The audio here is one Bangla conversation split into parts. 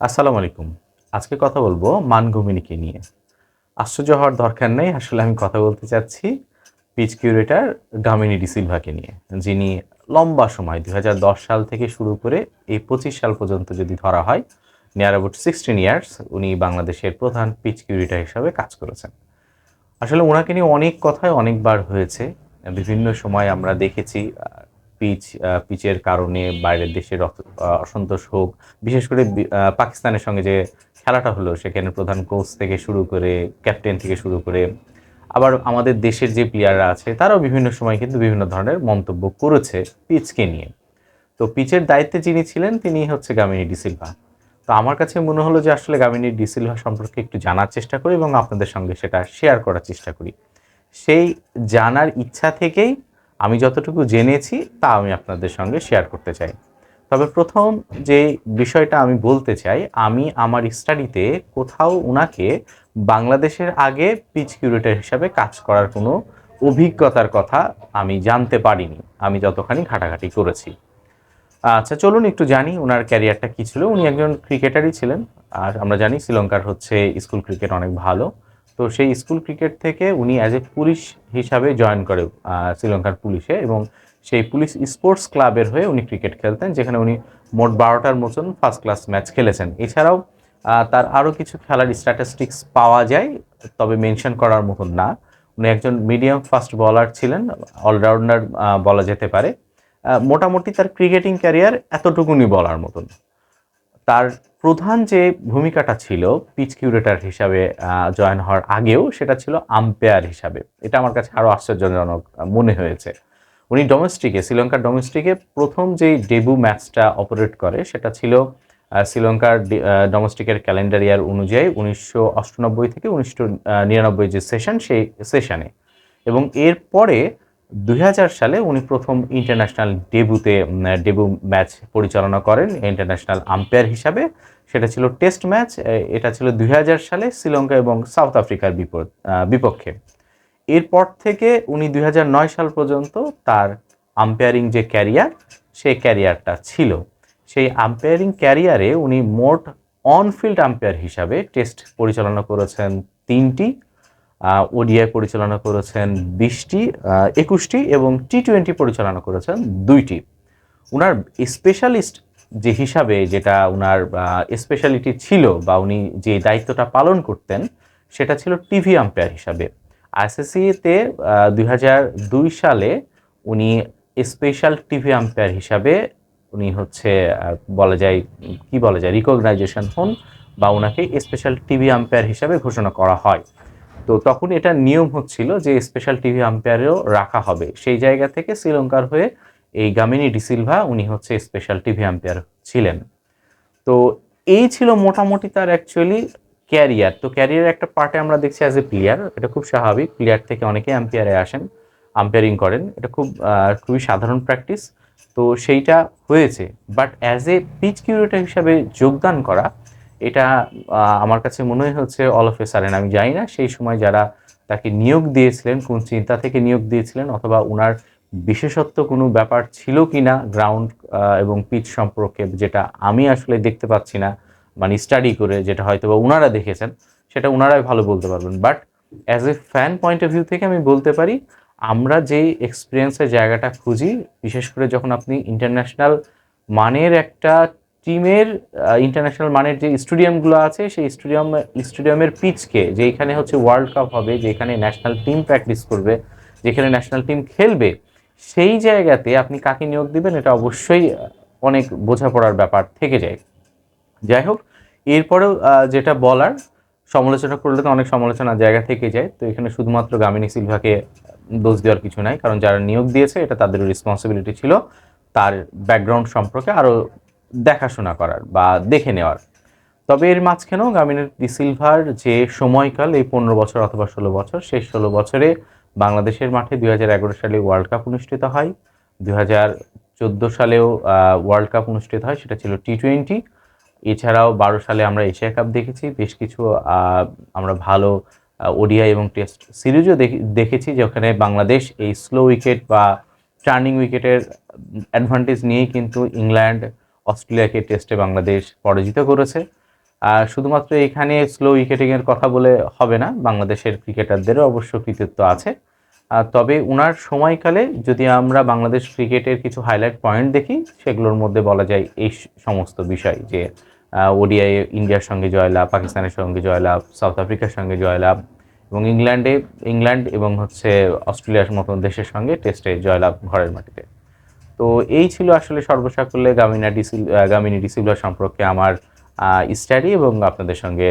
আসসালামু আলাইকুম। আজকে কথা বলবো মানগুমিনীকে নিয়ে। আশ্চর্য হওয়ার দরকার নেই। আসলে আমি কথা বলতে চাচ্ছি পিচ কিউরেটর গামিনী ডি সিলভাকে নিয়ে। যিনি লম্বা সময় ২০১০ সাল থেকে শুরু করে এই ২৫ সাল পর্যন্ত যদি ধরা হয়, নিয়ার অ্যাবাউট 16 ইয়ার্স উনি বাংলাদেশের প্রধান পিচ কিউরেটর হিসাবে কাজ করেছেন। আসলে উনাকে নিয়ে অনেক কথাই অনেকবার হয়েছে। বিভিন্ন সময় আমরা দেখেছি পিচের কারণে বাইরের দেশের অসন্তোষ হোক, বিশেষ করে পাকিস্তানের সঙ্গে যে খেলাটা হলো সেখানে প্রধান কোচ থেকে শুরু করে, ক্যাপ্টেন থেকে শুরু করে, আবার আমাদের দেশের যে প্লেয়াররা আছে তারাও বিভিন্ন সময় কিন্তু বিভিন্ন ধরনের মন্তব্য করেছে পিচকে নিয়ে। তো পিচের দায়িত্বে যিনি ছিলেন তিনি হচ্ছে গামিনী ডি সিলভা। তো আমার কাছে মনে হলো যে আসলে গামিনী ডি সিলভা সম্পর্কে একটু জানার চেষ্টা করি এবং আপনাদের সঙ্গে সেটা শেয়ার করার চেষ্টা করি। সেই জানার ইচ্ছা থেকেই আমি যতটুকু জেনেছি তা আমি আপনাদের সঙ্গে শেয়ার করতে চাই। তবে প্রথম যে বিষয়টা আমি বলতে চাই, আমি আমার স্টাডিতে কোথাও উনাকে বাংলাদেশের আগে পিচ কিউরেটর হিসাবে কাজ করার কোনো অভিজ্ঞতার কথা আমি জানতে পারিনি, আমি যতখানি ঘাটাঘাটি করেছি। আচ্ছা, চলুন একটু জানি উনার ক্যারিয়ারটা কী ছিল। উনি একজন ক্রিকেটারই ছিলেন। আর আমরা জানি শ্রীলঙ্কার হচ্ছে স্কুল ক্রিকেট অনেক ভালো। তো সেই স্কুল ক্রিকেট থেকে উনি অ্যাজ এ পুলিশ হিসাবে জয়েন করে শ্রীলঙ্কার পুলিশে, এবং সেই পুলিশ স্পোর্টস ক্লাবের হয়ে উনি ক্রিকেট খেলতেন, যেখানে উনি মোট ১২টার মতন ফার্স্ট ক্লাস ম্যাচ খেলেছেন। এছাড়াও তার আরও কিছু খেলার স্ট্যাটিস্টিক্স পাওয়া যায়, তবে মেনশন করার মতন না। উনি একজন মিডিয়াম ফাস্ট বলার ছিলেন, অলরাউন্ডার বলা যেতে পারে। মোটামুটি তার ক্রিকেটিং ক্যারিয়ার এতটুকুনি বলার মতন। তার প্রধান যে ভূমিকাটা ছিল পিচ কিউরেটর হিসাবে জয়েন হওয়ার আগেও, সেটা ছিল আম্পায়ার হিসাবে। এটা আমার কাছে আরও আশ্চর্যজনক মনে হয়েছে। উনি শ্রীলঙ্কার ডোমেস্টিকে প্রথম যেই ডেবু ম্যাচটা অপারেট করে সেটা ছিল শ্রীলঙ্কার ডোমেস্টিকের ক্যালেন্ডার ইয়ার অনুযায়ী ১৯৯৮ থেকে ১৯৯৯ যে সেশন, সেই সেশনে। এবং এরপরে ২০০০ সালে উনি প্রথম ইন্টারন্যাশনাল ডেবু ম্যাচ পরিচালনা করেন ইন্টারন্যাশনাল আম্পায়ার হিসাবে। সেটা ছিল টেস্ট ম্যাচ। এটা ছিল ২০০০ সালে শ্রীলঙ্কা এবং সাউথ আফ্রিকার বিপক্ষে। এরপর থেকে উনি ২০০৯ সাল পর্যন্ত তার আম্পায়ারিং যে ক্যারিয়ার, সেই ক্যারিয়ারটা ছিল। সেই আম্পায়ারিং ক্যারিয়ারে উনি মোট অন ফিল্ড আম্পায়ার হিসাবে টেস্ট পরিচালনা করেছেন ৩টি, ওডিআই পরিচালনা করেছেন ২০টি, ২১টি, এবং টি-টোয়েন্টি পরিচালনা করেছেন ২টি। উনার স্পেশালিস্ট যে হিসাবে যেটা উনার স্পেশালিটি ছিল, বা উনি যে দায়িত্বটা পালন করতেন, সেটা ছিল টিভি আম্পায়ার হিসাবে। আইসিসিতে ২০০২ সালে উনি স্পেশাল টিভি আম্পায়ার হিসাবে উনি হচ্ছে বলা যায় রিকগনাইজেশন হন, বা ওনাকে স্পেশাল টিভি আম্পায়ার হিসাবে ঘোষণা করা হয়। তো তখন এটা নিয়ম হচ্ছিল যে স্পেশাল টিভি আম্পায়ারও রাখা হবে। সেই জায়গা থেকে শ্রীলঙ্কার হয়ে এই গামিনী ডি সিলভা উনি হচ্ছে স্পেশাল টিভি আম্পায়ার ছিলেন। তো এই ছিল মোটামুটি তার অ্যাকচুয়ালি ক্যারিয়ার। তো ক্যারিয়ারের একটা পার্টে আমরা দেখছি অ্যাজ এ প্লেয়ার, এটা খুব স্বাভাবিক। প্লেয়ার থেকে অনেকে আম্পায়ারে আসেন, আম্পায়ারিং করেন। এটা খুবই সাধারণ প্র্যাকটিস। তো সেইটা হয়েছে। But as a pitch curator হিসাবে যোগদান করা, এটা আমার কাছে মনে হচ্ছে অল অফ এ সাডেন। আমি জানি না সেই সময় যারা তাকে নিয়োগ দিয়েছিলেন কোন চিন্তা থেকে নিয়োগ দিয়েছিলেন, অথবা উনার বিশেষত্ব কোনো ব্যাপার ছিল কিনা গ্রাউন্ড এবং পিচ সম্পর্কে, যেটা আমি আসলে দেখতে পাচ্ছি না, মানে স্টাডি করে যেটা হয়তো বা উনারা দেখেছেন, সেটা উনারাই ভালো বলতে পারবেন। But as A fan point of view থেকে আমি বলতে পারি, আমরা যেই এক্সপিরিয়েন্সের জায়গাটা খুঁজি, বিশেষ করে যখন আপনি ইন্টারন্যাশনাল মানের একটা টিমের ইন্টারন্যাশনাল মানের যে স্টেডিয়ামগুলো আছে, সেই স্টেডিয়ামের পিচকে, যেখানে হচ্ছে ওয়ার্ল্ড কাপ হবে, যেখানে ন্যাশনাল টিম প্র্যাকটিস করবে, যেখানে ন্যাশনাল টিম খেলবে, সেই জায়গাতে আপনি কাকে নিয়োগ দিবেন, এটা অবশ্যই অনেক বোঝাপড়ার ব্যাপার থেকে যায়। যাই হোক, এরপরেও যেটা বলার, সমালোচনা করলে তো অনেক সমালোচনার জায়গা থেকে যায়। তো এখানে শুধুমাত্র গামিনী সিলভাকে দোষ দেওয়ার কিছু নাই, কারণ যারা নিয়োগ দিয়েছে এটা তাদের রেসপন্সিবিলিটি ছিল তার ব্যাকগ্রাউন্ড সম্পর্কে আরও দেখাশোনা করার বা দেখে নেওয়ার। তবে এর মাঝখানেও গামিনী ডি সিলভার যে সময়কাল, এই ১৫ বছর অথবা ১৬ বছর, সেই ১৬ বছরে বাংলাদেশের মাঠে ২০১১ সালে ওয়ার্ল্ড কাপ অনুষ্ঠিত হয়। ২০১৪ সালেও ওয়ার্ল্ড কাপ অনুষ্ঠিত হয়, সেটা ছিল টি-টোয়েন্টি। এছাড়াও ১২ সালে আমরা এশিয়া কাপ দেখেছি। বেশ কিছু আমরা ভালো ওডিআই এবং টেস্ট সিরিজও দেখেছি, যেখানে বাংলাদেশ এই স্লো উইকেট বা টার্নিং উইকেটের অ্যাডভান্টেজ নিয়েই কিন্তু ইংল্যান্ড, অস্ট্রেলিয়াকে টেস্টে বাংলাদেশ পরাজিত করেছে। আর শুধুমাত্র এখানে স্লো উইকেটিংয়ের কথা বলে হবে না, বাংলাদেশের ক্রিকেটারদেরও অবশ্য কৃতিত্ব আছে। তবে উনার সময়কালে যদি আমরা বাংলাদেশ ক্রিকেটের কিছু হাইলাইট পয়েন্ট দেখি, সেগুলোর মধ্যে বলা যায় এই সমস্ত বিষয়, যে ওডিআই ইন্ডিয়ার সঙ্গে জয়লাভ, পাকিস্তানের সঙ্গে জয়লাভ, সাউথ আফ্রিকার সঙ্গে জয়লাভ, এবং ইংল্যান্ড এবং অস্ট্রেলিয়ার মতন দেশের সঙ্গে টেস্টে জয়লাভ ঘরের মাটিতে। তো এই ছিল আসলে সর্বসাকুল্যে গামিনী ডিসিলভা সম্পর্কে আমার স্টাডি এবং আপনাদের সঙ্গে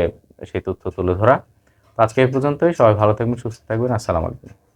সেই তথ্য তুলে ধরা। তো আজকে এই পর্যন্তই। সবাই ভালো থাকবেন, সুস্থ থাকবেন। আসসালামু আলাইকুম।